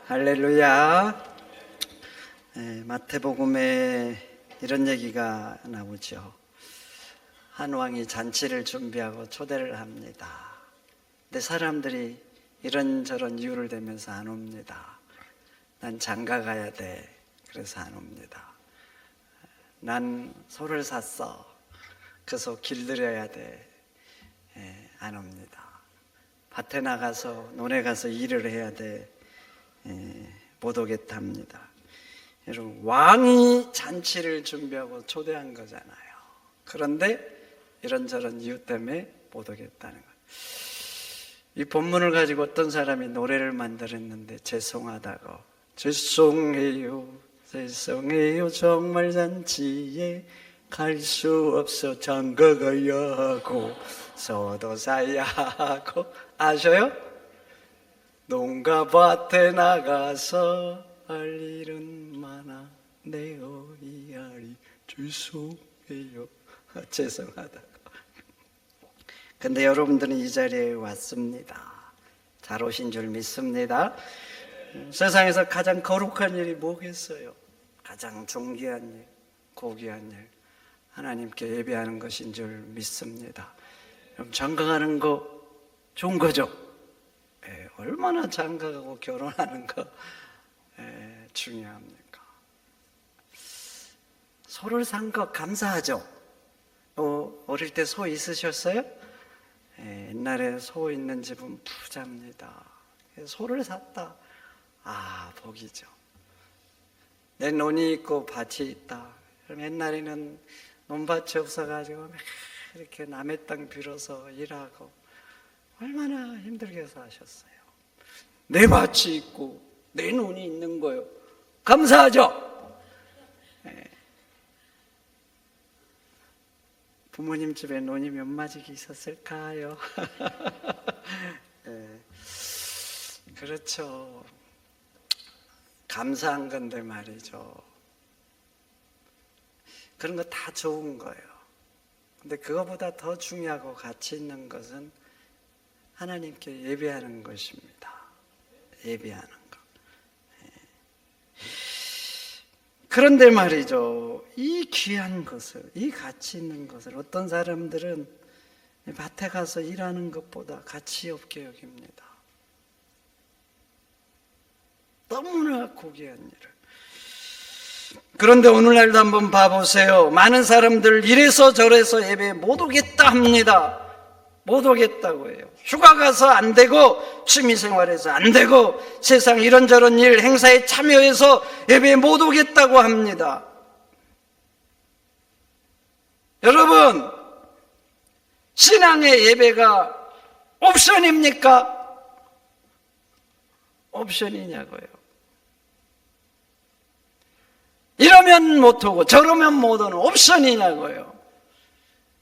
할렐루야. 마태복음에 이런 얘기가 나오죠. 한 왕이 잔치를 준비하고 초대를 합니다. 근데 사람들이 이런저런 이유를 대면서 안 옵니다. 난 장가 가야 돼. 그래서 안 옵니다. 난 소를 샀어. 그래서 길들여야 돼. 안 옵니다. 밭에 나가서 논에 가서 일을 해야 돼. 못 오겠다 합니다. 여러분, 왕이 잔치를 준비하고 초대한 거잖아요. 그런데 이런저런 이유 때문에 못 오겠다는 거예요. 이 본문을 가지고 어떤 사람이 노래를 만들었는데 죄송하다고, 죄송해요, 죄송해요, 정말 잔치에 갈 수 없어 장가 가야 하고 소도 사야 하고. 아셔요? 농가 밭에 나가서 할 일은 많아 내 어이야리 죄송해요. 죄송하다고. 근데 여러분들은 이 자리에 왔습니다. 잘 오신 줄 믿습니다. 세상에서 가장 거룩한 일이 뭐겠어요? 가장 존귀한 일, 고귀한 일, 하나님께 예배하는 것인 줄 믿습니다. 그럼 장가가는 거 좋은 거죠? 얼마나 장가가고 결혼하는 거 중요합니까? 소를 산 거 감사하죠? 어릴 때 소 있으셨어요? 옛날에 소 있는 집은 부자입니다. 소를 샀다. 아, 복이죠. 내 논이 있고 밭이 있다. 그럼 옛날에는 논밭이 없어가지고 이렇게 남의 땅 빌어서 일하고 얼마나 힘들게 사셨어요. 내 밭이 있고 내 논이 있는 거요. 감사하죠? 부모님 집에 논이 몇 마지기 있었을까요? 그렇죠. 감사한 건데 말이죠. 그런 거 다 좋은 거예요. 근데 그거보다 더 중요하고 가치 있는 것은 하나님께 예배하는 것입니다. 예배하는 것. 그런데 말이죠, 이 귀한 것을, 이 가치 있는 것을 어떤 사람들은 밭에 가서 일하는 것보다 가치 없게 여깁니다. 너무나 고귀한 일을. 그런데 오늘날도 한번 봐보세요. 많은 사람들 이래서 저래서 예배에 못 오겠다 합니다. 못 오겠다고 해요. 휴가 가서 안 되고, 취미생활에서 안 되고, 세상 이런저런 일, 행사에 참여해서 예배에 못 오겠다고 합니다. 여러분, 신앙의 예배가 옵션입니까? 옵션이냐고요. 이러면 못 오고 저러면 못 오는 옵션이냐고요.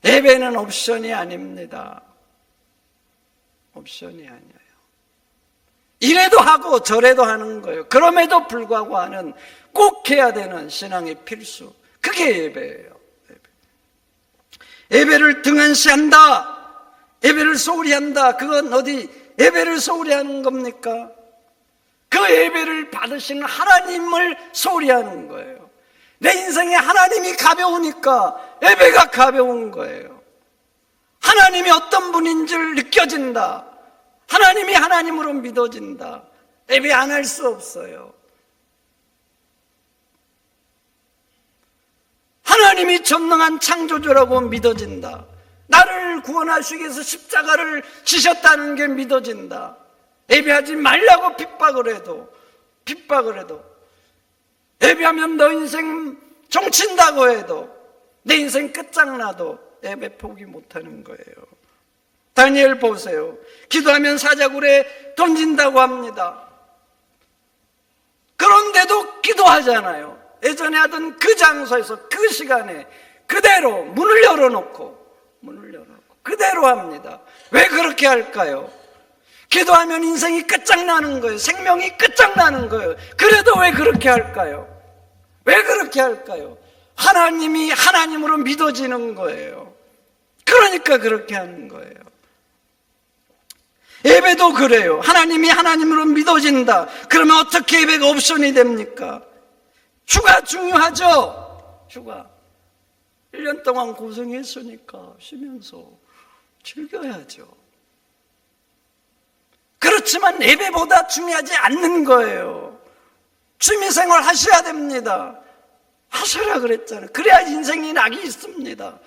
예배는 옵션이 아닙니다. 옵션이 아니에요. 이래도 하고 저래도 하는 거예요. 그럼에도 불구하고 하는, 꼭 해야 되는 신앙의 필수, 그게 예배예요. 예배를 등한시한다, 예배를 소홀히 한다, 그건 어디 예배를 소홀히 하는 겁니까? 그 예배를 받으시는 하나님을 소홀히 하는 거예요. 내 인생에 하나님이 가벼우니까 예배가 가벼운 거예요. 하나님이 어떤 분인 줄 느껴진다. 하나님이 하나님으로 믿어진다. 예배 안 할 수 없어요. 하나님이 전능한 창조주라고 믿어진다. 나를 구원하시기 위해서 십자가를 지셨다는 게 믿어진다. 예배하지 말라고 핍박을 해도 예배하면 너 인생 종친다고 해도, 내 인생 끝장나도 예배 포기 못하는 거예요. 다니엘 보세요. 기도하면 사자굴에 던진다고 합니다. 그런데도 기도하잖아요. 예전에 하던 그 장소에서 그 시간에 그대로 문을 열어놓고 그대로 합니다. 왜 그렇게 할까요? 기도하면 인생이 끝장나는 거예요. 생명이 끝장나는 거예요. 그래도 왜 그렇게 할까요? 왜 그렇게 할까요? 하나님이 하나님으로 믿어지는 거예요. 그러니까 그렇게 하는 거예요. 예배도 그래요. 하나님이 하나님으로 믿어진다. 그러면 어떻게 예배가 옵션이 됩니까? 휴가 중요하죠. 휴가 1년 동안 고생했으니까 쉬면서 즐겨야죠. 그렇지만 예배보다 중요하지 않는 거예요. 취미생활 하셔야 됩니다. 하셔라 그랬잖아요. 그래야 인생이 낙이 있습니다.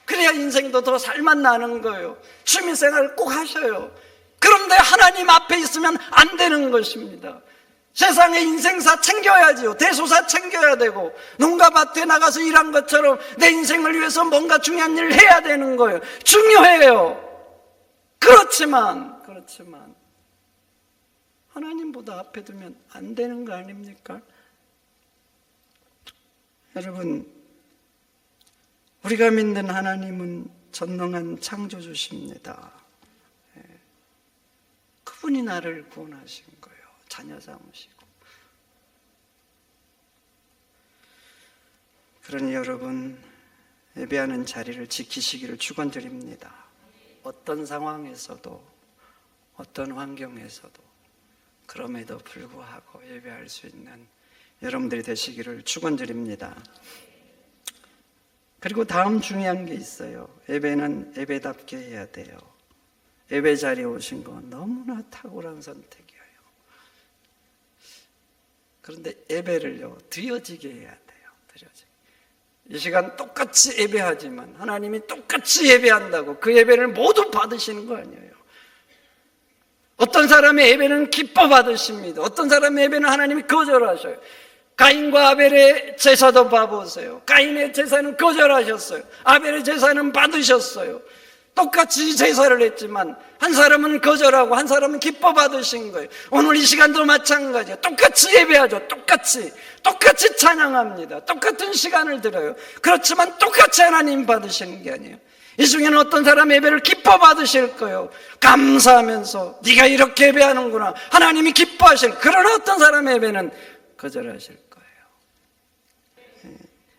그래야 인생도 더 살맛 나는 거예요. 취미생활 꼭 하셔요. 그런데 하나님 앞에 있으면 안 되는 것입니다. 세상의 인생사 챙겨야지요. 대소사 챙겨야 되고, 농가밭에 나가서 일한 것처럼 내 인생을 위해서 뭔가 중요한 일을 해야 되는 거예요. 중요해요. 그렇지만 하나님보다 앞에 두면 안 되는 거 아닙니까? 여러분, 우리가 믿는 하나님은 전능한 창조주십니다. 그분이 나를 구원하신 거예요. 자녀 삼으시고. 그러니 여러분, 예배하는 자리를 지키시기를 축원드립니다. 어떤 상황에서도, 어떤 환경에서도 그럼에도 불구하고 예배할 수 있는 여러분들이 되시기를 축원드립니다. 그리고 다음 중요한 게 있어요. 예배는 예배답게 해야 돼요. 예배 자리에 오신 건 너무나 탁월한 선택이에요. 그런데 예배를요, 드려지게 해야 돼요. 드려지게. 이 시간 똑같이 예배하지만 하나님이 똑같이 예배한다고 그 예배를 모두 받으시는 거 아니에요. 어떤 사람의 예배는 기뻐 받으십니다. 어떤 사람의 예배는 하나님이 거절하셔요. 가인과 아벨의 제사도 봐보세요. 가인의 제사는 거절하셨어요. 아벨의 제사는 받으셨어요. 똑같이 제사를 했지만 한 사람은 거절하고 한 사람은 기뻐 받으신 거예요. 오늘 이 시간도 마찬가지예요. 똑같이 예배하죠. 똑같이 찬양합니다. 똑같은 시간을 드려요. 그렇지만 똑같이 하나님 받으시는 게 아니에요. 이 중에는 어떤 사람 예배를 기뻐 받으실 거예요. 감사하면서 네가 이렇게 예배하는구나, 하나님이 기뻐하실. 그러나 어떤 사람의 예배는 거절하실 거예요.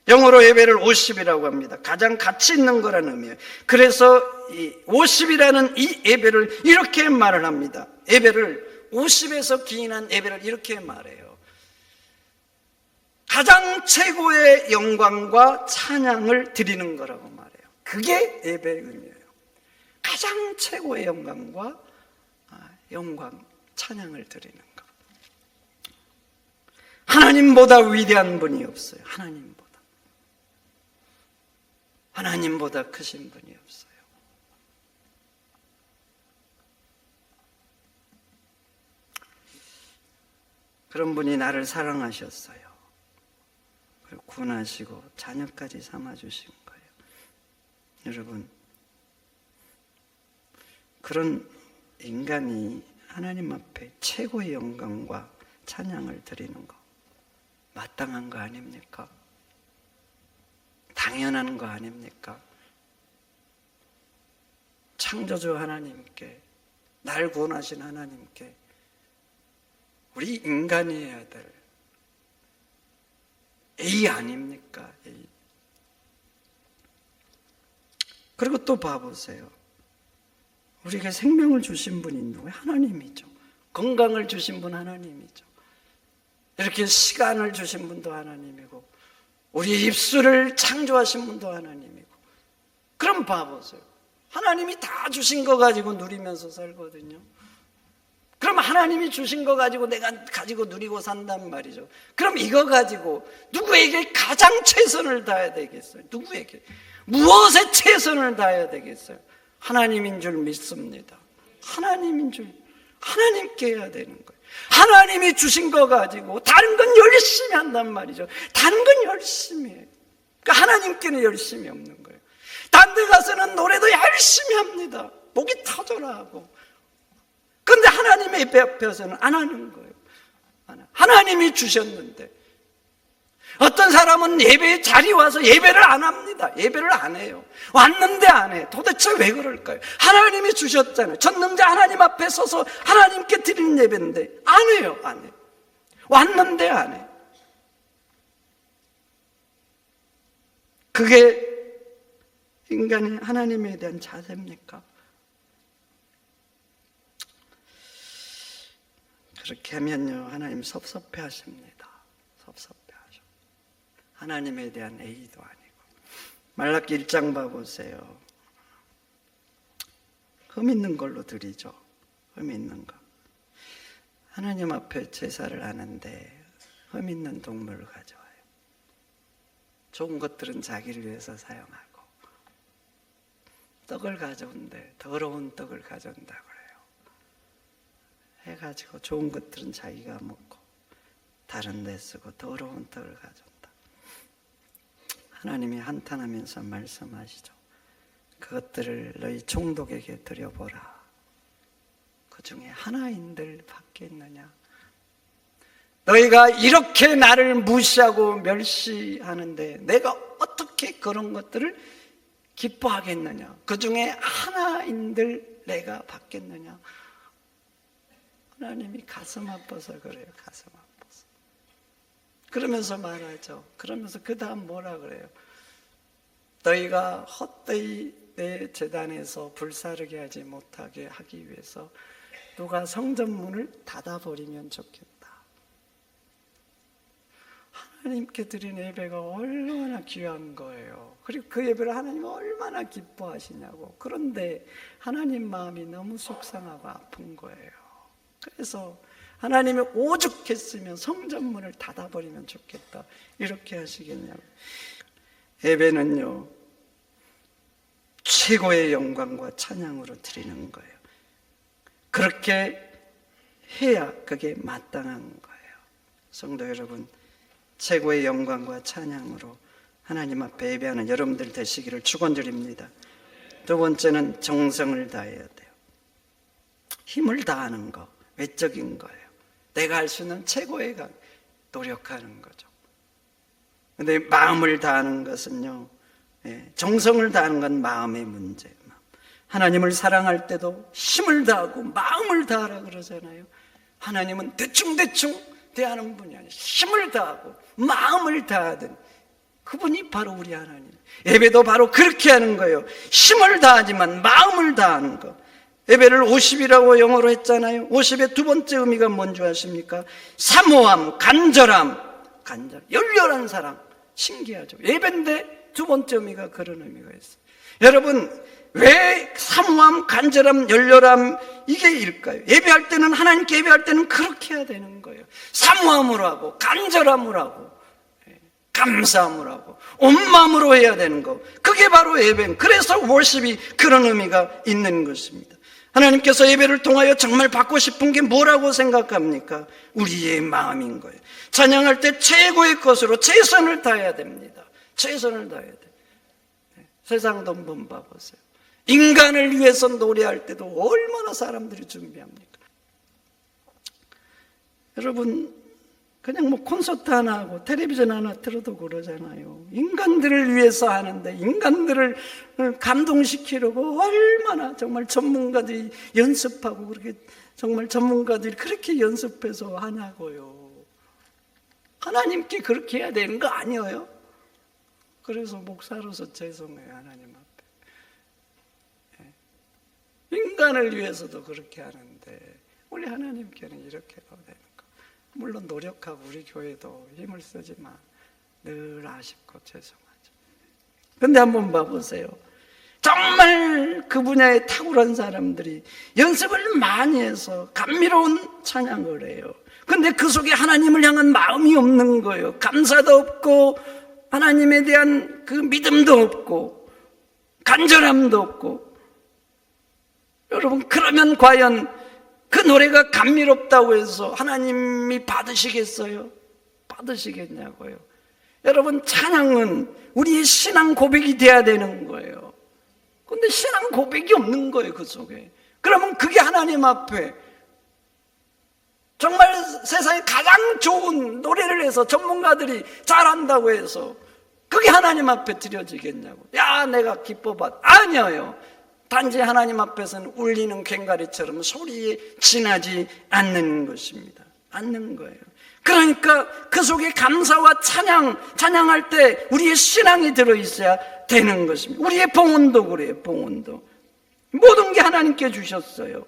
영어로 예배를 worship이라고 합니다. 가장 가치 있는 거라는 의미예요. 그래서 이 worship이라는 이 예배를 이렇게 말을 합니다. 예배를 50에서 기인한 예배를 이렇게 말해요. 가장 최고의 영광과 찬양을 드리는 거라고 말해요. 그게 예배의 의미예요. 가장 최고의 영광과 찬양을 드리는 것. 하나님보다 위대한 분이 없어요. 하나님보다 크신 분이 없어요. 그런 분이 나를 사랑하셨어요. 그리고 구원하시고 자녀까지 삼아주신 거예요. 여러분, 그런 인간이 하나님 앞에 최고의 영광과 찬양을 드리는 거 마땅한 거 아닙니까? 당연한 거 아닙니까? 창조주 하나님께, 날 구원하신 하나님께 우리 인간이 해야 될 A 아닙니까? A. 그리고 또 봐보세요. 우리에게 생명을 주신 분이 누구예요? 하나님이죠. 건강을 주신 분 하나님이죠. 이렇게 시간을 주신 분도 하나님이고, 우리의 입술을 창조하신 분도 하나님이고. 그럼 봐보세요. 하나님이 다 주신 거 가지고 누리면서 살거든요. 그럼 하나님이 주신 거 가지고 내가 가지고 누리고 산단 말이죠. 그럼 이거 가지고 누구에게 가장 최선을 다해야 되겠어요? 누구에게? 무엇에 최선을 다해야 되겠어요? 하나님인 줄 믿습니다. 하나님인 줄, 하나님께 해야 되는 거예요. 하나님이 주신 거 가지고 다른 건 열심히 한단 말이죠. 다른 건 열심히 해요. 그러니까 하나님께는 열심히 없는 거예요. 딴 데 가서는 노래도 열심히 합니다. 목이 터져라 하고. 그런데 하나님의 예배 앞에서는 안 하는 거예요. 하나님이 주셨는데. 어떤 사람은 예배의 자리에 와서 예배를 안 합니다. 예배를 안 해요. 왔는데 안 해. 도대체 왜 그럴까요? 하나님이 주셨잖아요. 전능자 하나님 앞에 서서 하나님께 드리는 예배인데 안 해요. 안 해요. 왔는데 안 해. 그게 인간의 하나님에 대한 자세입니까? 그렇게 하면요, 하나님 섭섭해 하십니다. 섭섭해 하셔. 하나님에 대한 애의도 아니고. 말라기 1장 봐보세요. 흠 있는 걸로 드리죠. 흠 있는 거. 하나님 앞에 제사를 하는데 흠 있는 동물을 가져와요. 좋은 것들은 자기를 위해서 사용하고, 떡을 가져온대. 더러운 떡을 가져온다 그래요. 해가지고 좋은 것들은 자기가 먹고 다른 데 쓰고 더러운 떡을 가져온다. 하나님이 한탄하면서 말씀하시죠. 그것들을 너희 총독에게 드려보라. 그 중에 하나인들 받겠느냐? 너희가 이렇게 나를 무시하고 멸시하는데 내가 어떻게 그런 것들을 기뻐하겠느냐? 그 중에 하나인들 내가 받겠느냐? 하나님이 가슴 아파서 그래요. 가슴 아파서. 그러면서 말하죠. 그러면서 그 다음 뭐라 그래요? 너희가 헛되이 내 제단에서 불사르게 하지 못하게 하기 위해서 누가 성전문을 닫아버리면 좋겠다. 하나님께 드린 예배가 얼마나 귀한 거예요. 그리고 그 예배를 하나님이 얼마나 기뻐하시냐고. 그런데 하나님 마음이 너무 속상하고 아픈 거예요. 그래서 하나님이 오죽했으면 성전문을 닫아버리면 좋겠다, 이렇게 하시겠냐고. 예배는요, 최고의 영광과 찬양으로 드리는 거예요. 그렇게 해야 그게 마땅한 거예요. 성도 여러분, 최고의 영광과 찬양으로 하나님 앞에 예배하는 여러분들 되시기를 축원드립니다. 두 번째는 정성을 다해야 돼요. 힘을 다하는 거, 외적인 거예요. 내가 할 수 있는 최고의 노력하는 거죠. 근데 마음을 다하는 것은요, 정성을 다하는 건 마음의 문제. 하나님을 사랑할 때도 힘을 다하고 마음을 다하라 그러잖아요. 하나님은 대충대충 대하는 분이 아니에요. 힘을 다하고 마음을 다하든 그분이 바로 우리 하나님. 예배도 바로 그렇게 하는 거예요. 힘을 다하지만 마음을 다하는 거. 예배를 50이라고 영어로 했잖아요. 50의 두 번째 의미가 뭔지 아십니까? 사모함, 간절함, 열렬한 사랑. 신기하죠. 예배인데 두 번째 의미가 그런 의미가 있어요. 여러분, 왜 사모함, 간절함, 열렬함 이게 일까요? 예배할 때는, 하나님께 예배할 때는 그렇게 해야 되는 거예요. 사모함으로 하고 간절함으로 하고 감사함으로 하고 온 마음으로 해야 되는 거. 그게 바로 예배. 그래서 월십이 그런 의미가 있는 것입니다. 하나님께서 예배를 통하여 정말 받고 싶은 게 뭐라고 생각합니까? 우리의 마음인 거예요. 찬양할 때 최고의 것으로 최선을 다해야 됩니다. 최선을 다해야 돼요. 세상도 한번 봐보세요. 인간을 위해서 노래할 때도 얼마나 사람들이 준비합니까? 여러분, 그냥 뭐 콘서트 하나 하고 텔레비전 하나 틀어도 그러잖아요. 인간들을 위해서 하는데 인간들을 감동시키려고 얼마나 정말 전문가들이 연습하고 그렇게 정말 전문가들이 그렇게 연습해서 하냐고요. 하나님께 그렇게 해야 되는 거 아니에요? 그래서 목사로서 죄송해요, 하나님 앞에. 인간을 위해서도 그렇게 하는데 우리 하나님께는 이렇게 해도 되는 거. 물론 노력하고 우리 교회도 힘을 쓰지만 늘 아쉽고 죄송하죠. 근데 한번 봐보세요. 정말 그 분야에 탁월한 사람들이 연습을 많이 해서 감미로운 찬양을 해요. 근데 그 속에 하나님을 향한 마음이 없는 거예요. 감사도 없고 하나님에 대한 그 믿음도 없고 간절함도 없고. 여러분, 그러면 과연 그 노래가 감미롭다고 해서 하나님이 받으시겠어요? 받으시겠냐고요. 여러분, 찬양은 우리의 신앙 고백이 돼야 되는 거예요. 근데 신앙 고백이 없는 거예요, 그 속에. 그러면 그게 하나님 앞에 정말 세상에 가장 좋은 노래를 해서 전문가들이 잘한다고 해서 그게 하나님 앞에 드려지겠냐고. 야, 내가 기뻐봤. 아니에요. 단지 하나님 앞에서는 울리는 괭가리처럼 소리에 지나지 않는 것입니다. 않는 거예요. 그러니까 그 속에 감사와 찬양할 때 우리의 신앙이 들어있어야 되는 것입니다. 우리의 봉헌도 그래요. 봉헌도 모든 게 하나님께 주셨어요.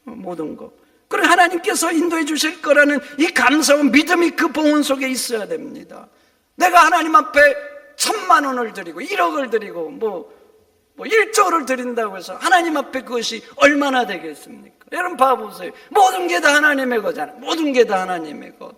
모든 거. 그래 하나님께서 인도해 주실 거라는 이 감사와 믿음이 그 봉헌 속에 있어야 됩니다. 내가 하나님 앞에 1,000만 원을 드리고 1억을 드리고 뭐 1조를 드린다고 해서 하나님 앞에 그것이 얼마나 되겠습니까? 여러분 봐보세요. 모든 게 다 하나님의 거잖아요. 모든 게 다 하나님의 것.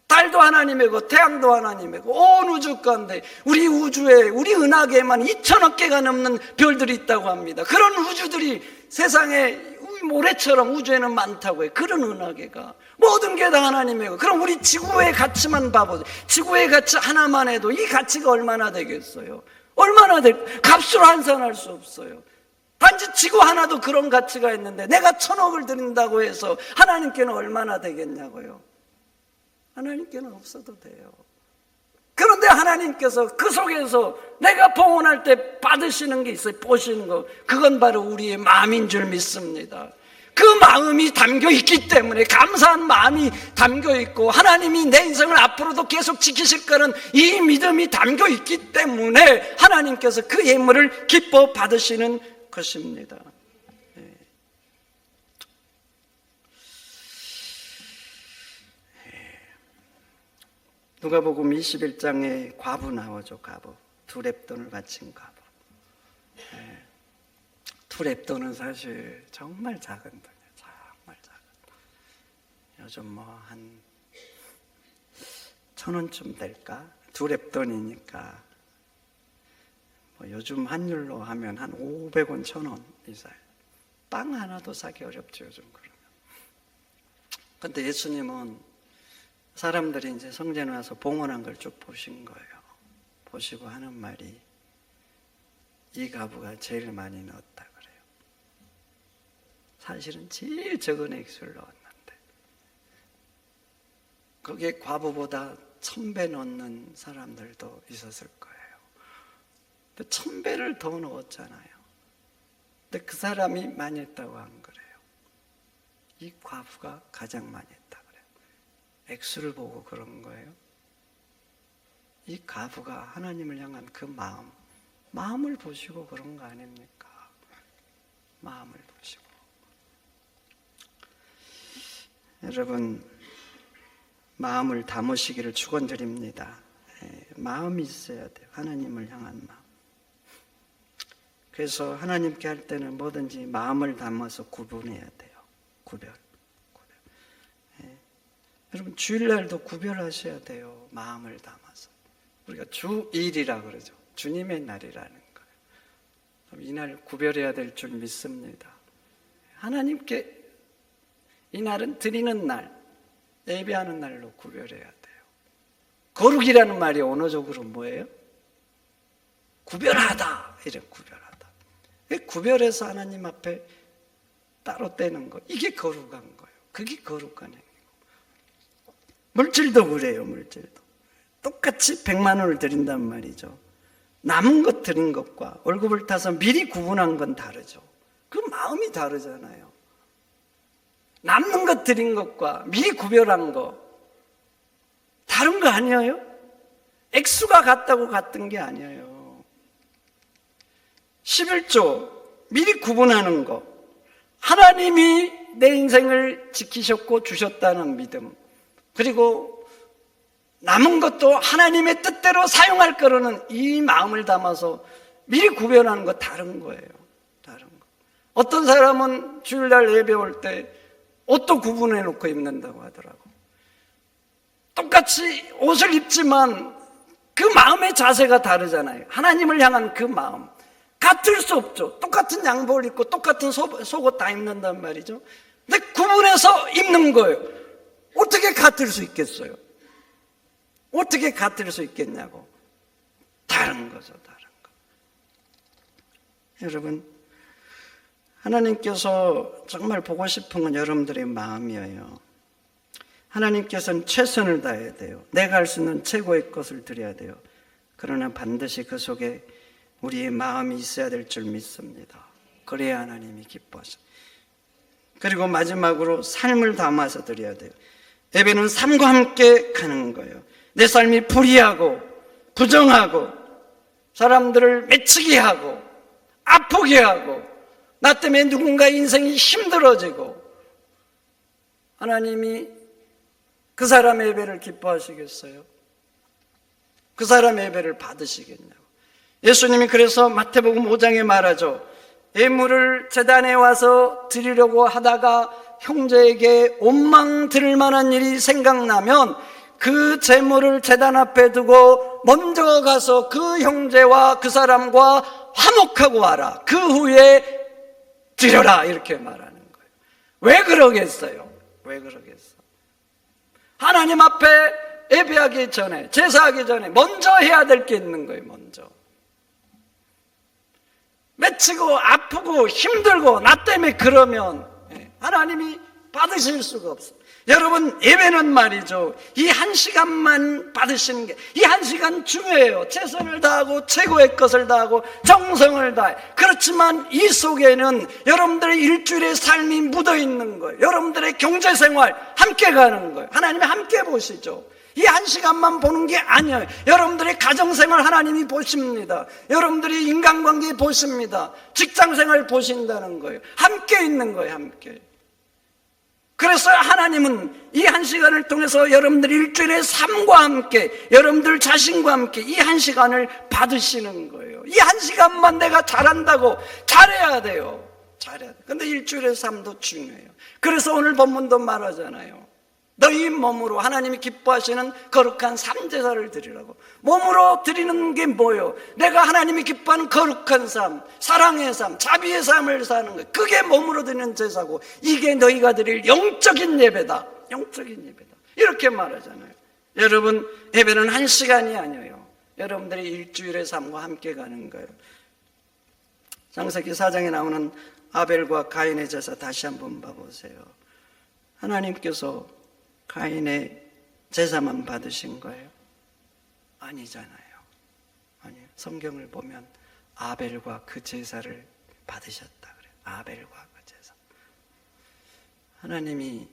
달도 하나님의 것, 태양도 하나님의 것, 온 우주 가운데 우리 우주에, 우리 은하계에만 2,000억 개가 넘는 별들이 있다고 합니다. 그런 우주들이 세상에 모래처럼 우주에는 많다고 해요. 그런 은하계가 모든 게 다 하나님의 것. 그럼 우리 지구의 가치만 봐보세요. 지구의 가치 하나만 해도 이 가치가 얼마나 되겠어요? 얼마나 값으로 환산할 수 없어요. 단지 지구 하나도 그런 가치가 있는데 내가 1,000억을 드린다고 해서 하나님께는 얼마나 되겠냐고요. 하나님께는 없어도 돼요. 그런데 하나님께서 그 속에서 내가 봉헌할 때 받으시는 게 있어요. 보시는 거. 그건 바로 우리의 마음인 줄 믿습니다. 그 마음이 담겨 있기 때문에, 감사한 마음이 담겨 있고 하나님이 내 인생을 앞으로도 계속 지키실 거는 이 믿음이 담겨 있기 때문에 하나님께서 그 예물을 기뻐 받으시는 것입니다. 누가복음 21장에 과부 나오죠. 과부. 2렙돈을 바친 과부. 두 렙돈은 사실 정말 작은 돈이에요. 정말 작은 돈. 요즘 뭐 한 1,000원쯤 될까? 2렙돈이니까 뭐 요즘 환율로 하면 한 500원, 1,000원 이상. 빵 하나도 사기 어렵죠, 요즘 그러면. 근데 예수님은 사람들이 이제 성전에 와서 봉헌한 걸 쭉 보신 거예요. 보시고 하는 말이, 이 과부가 제일 많이 넣었다 그래요. 사실은 제일 적은 액수를 넣었는데 거기에 과부보다 1,000배 넣는 사람들도 있었을 거예요. 근데 1,000배를 더 넣었잖아요. 근데 그 사람이 많이 했다고 한 거래요. 이 과부가 가장 많이 했다 그래요. 액수를 보고 그런 거예요. 이 과부가 하나님을 향한 그 마음을 보시고 그런 거 아닙니까? 마음을 보시고. 여러분, 마음을 담으시기를 축원드립니다. 마음이 있어야 돼요. 하나님을 향한 마음. 그래서 하나님께 할 때는 뭐든지 마음을 담아서 구분해야 돼요. 구별. 여러분, 주일날도 구별하셔야 돼요. 마음을 담아서. 우리가 주일이라 그러죠. 주님의 날이라는 거예요. 이날 구별해야 될 줄 믿습니다. 하나님께 이 날은 드리는 날, 예배하는 날로 구별해야 돼요. 거룩이라는 말이 언어적으로 뭐예요? 구별하다. 이런 구별하다. 구별해서 하나님 앞에 따로 떼는 거. 이게 거룩한 거예요. 그게 거룩한 행위고. 물질도 그래요. 물질도. 똑같이 100만 원을 드린단 말이죠. 남은 것 드린 것과 월급을 타서 미리 구분한 건 다르죠. 그 마음이 다르잖아요. 남는 것 드린 것과 미리 구별한 거 다른 거 아니에요? 액수가 같다고 같은 게 아니에요. 11조 미리 구분하는 거, 하나님이 내 인생을 지키셨고 주셨다는 믿음, 그리고 남은 것도 하나님의 뜻대로 사용할 거라는 이 마음을 담아서 미리 구별하는 거 다른 거예요. 다른 거. 어떤 사람은 주일날 예배 올 때 옷도 구분해 놓고 입는다고 하더라고. 똑같이 옷을 입지만 그 마음의 자세가 다르잖아요. 하나님을 향한 그 마음. 같을 수 없죠. 똑같은 양복을 입고 똑같은 속옷 다 입는단 말이죠. 근데 구분해서 입는 거예요. 어떻게 같을 수 있겠어요? 어떻게 같을 수 있겠냐고. 다른 거죠, 다른 거. 여러분, 하나님께서 정말 보고 싶은 건 여러분들의 마음이에요. 하나님께서는 최선을 다해야 돼요. 내가 할 수 있는 최고의 것을 드려야 돼요. 그러나 반드시 그 속에 우리의 마음이 있어야 될 줄 믿습니다. 그래야 하나님이 기뻐하셔요. 그리고 마지막으로 삶을 담아서 드려야 돼요. 예배는 삶과 함께 가는 거예요. 내 삶이 불의하고 부정하고 사람들을 맺히게 하고 아프게 하고 나 때문에 누군가의 인생이 힘들어지고 하나님이 그 사람의 예배를 기뻐하시겠어요? 그 사람의 예배를 받으시겠냐고. 예수님이 그래서 마태복음 5장에 말하죠. 예물을 제단에 와서 드리려고 하다가 형제에게 원망 들을 만한 일이 생각나면 그 제물을 제단 앞에 두고 먼저 가서 그 형제와 그 사람과 화목하고 와라. 그 후에 드려라. 이렇게 말하는 거예요. 왜 그러겠어요? 왜 그러겠어? 하나님 앞에 예배하기 전에, 제사하기 전에 먼저 해야 될 게 있는 거예요. 먼저 맺히고 아프고 힘들고 나 때문에 그러면 하나님이 받으실 수가 없어요. 여러분, 예배는 말이죠, 이 한 시간만 받으시는 게, 이 한 시간 중요해요. 최선을 다하고 최고의 것을 다하고 정성을 다해. 그렇지만 이 속에는 여러분들의 일주일의 삶이 묻어 있는 거예요. 여러분들의 경제생활 함께 가는 거예요. 하나님이 함께 보시죠. 이 한 시간만 보는 게 아니에요. 여러분들의 가정생활 하나님이 보십니다. 여러분들이 인간관계 보십니다. 직장생활 보신다는 거예요. 함께 있는 거예요. 함께. 그래서 하나님은 이 한 시간을 통해서 여러분들 일주일의 삶과 함께, 여러분들 자신과 함께 이 한 시간을 받으시는 거예요. 이 한 시간만 내가 잘한다고, 잘해야 돼요. 잘해야 돼요. 근데 일주일의 삶도 중요해요. 그래서 오늘 본문도 말하잖아요. 너희 몸으로 하나님이 기뻐하시는 거룩한 삶제사를 드리라고. 몸으로 드리는 게 뭐예요? 내가 하나님이 기뻐하는 거룩한 삶, 사랑의 삶, 자비의 삶을 사는 거예요. 그게 몸으로 드리는 제사고, 이게 너희가 드릴 영적인 예배다. 영적인 예배다. 이렇게 말하잖아요. 여러분, 예배는 한 시간이 아니에요. 여러분들의 일주일의 삶과 함께 가는 거예요. 창세기 4장에 나오는 아벨과 가인의 제사 다시 한번 봐보세요. 하나님께서 가인의 제사만 받으신 거예요? 아니잖아요. 아니요. 성경을 보면 아벨과 그 제사를 받으셨다 그래요. 아벨과 그 제사. 하나님이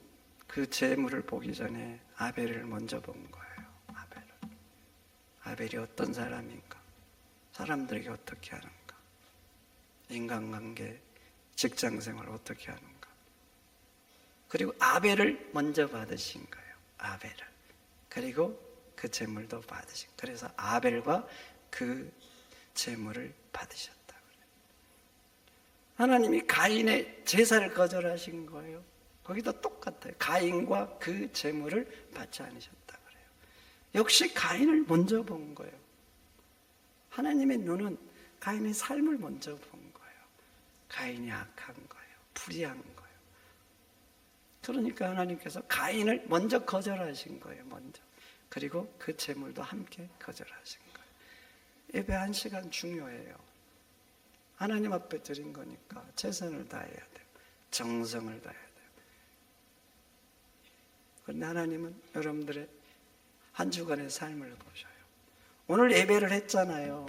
그 제물을 보기 전에 아벨을 먼저 본 거예요. 아벨이 어떤 사람인가? 사람들에게 어떻게 하는가? 인간관계, 직장생활 어떻게 하는가? 그리고 아벨을 먼저 받으신 거예요. 아벨을. 그리고 그 제물도 받으신 거예요. 그래서 아벨과 그 제물을 받으셨다 그래요. 하나님이 가인의 제사를 거절하신 거예요. 거기도 똑같아요. 가인과 그 제물을 받지 않으셨다 그래요. 역시 가인을 먼저 본 거예요. 하나님의 눈은 가인의 삶을 먼저 본 거예요. 가인이 악한 거예요. 불의한 거예요. 그러니까 하나님께서 가인을 먼저 거절하신 거예요. 먼저. 그리고 그 제물도 함께 거절하신 거예요. 예배 한 시간 중요해요. 하나님 앞에 드린 거니까 최선을 다해야 돼요. 정성을 다해야 돼요. 그런데 하나님은 여러분들의 한 주간의 삶을 보셔요. 오늘 예배를 했잖아요.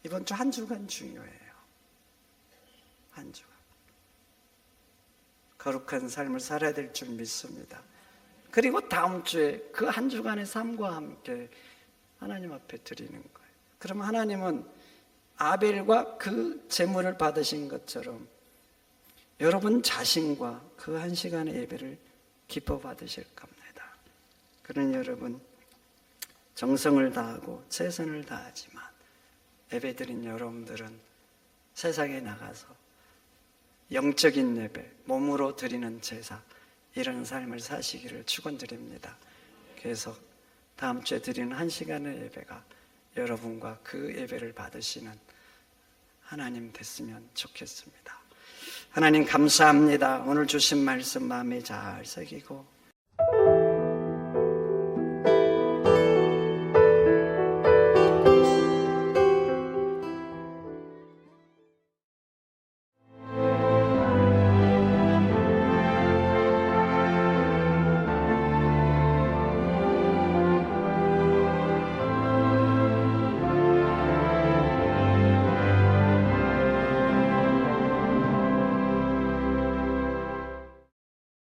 이번 주 한 주간 중요해요. 한 주간. 거룩한 삶을 살아야 될 줄 믿습니다. 그리고 다음 주에 그 한 주간의 삶과 함께 하나님 앞에 드리는 거예요. 그럼 하나님은 아벨과 그 제물을 받으신 것처럼 여러분 자신과 그 한 시간의 예배를 기뻐 받으실 겁니다. 그러니 여러분, 정성을 다하고 최선을 다하지만 예배 드린 여러분들은 세상에 나가서 영적인 예배, 몸으로 드리는 제사, 이런 삶을 사시기를 축원드립니다. 그래서 다음 주에 드리는 한 시간의 예배가 여러분과 그 예배를 받으시는 하나님 됐으면 좋겠습니다. 하나님 감사합니다. 오늘 주신 말씀 마음에 잘 새기고